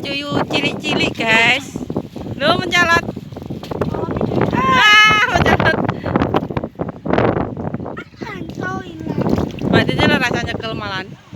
tuyul cilik-cilik guys. Loh mencolot. Mencolot. Mbak Cici rasanya nyekel malan.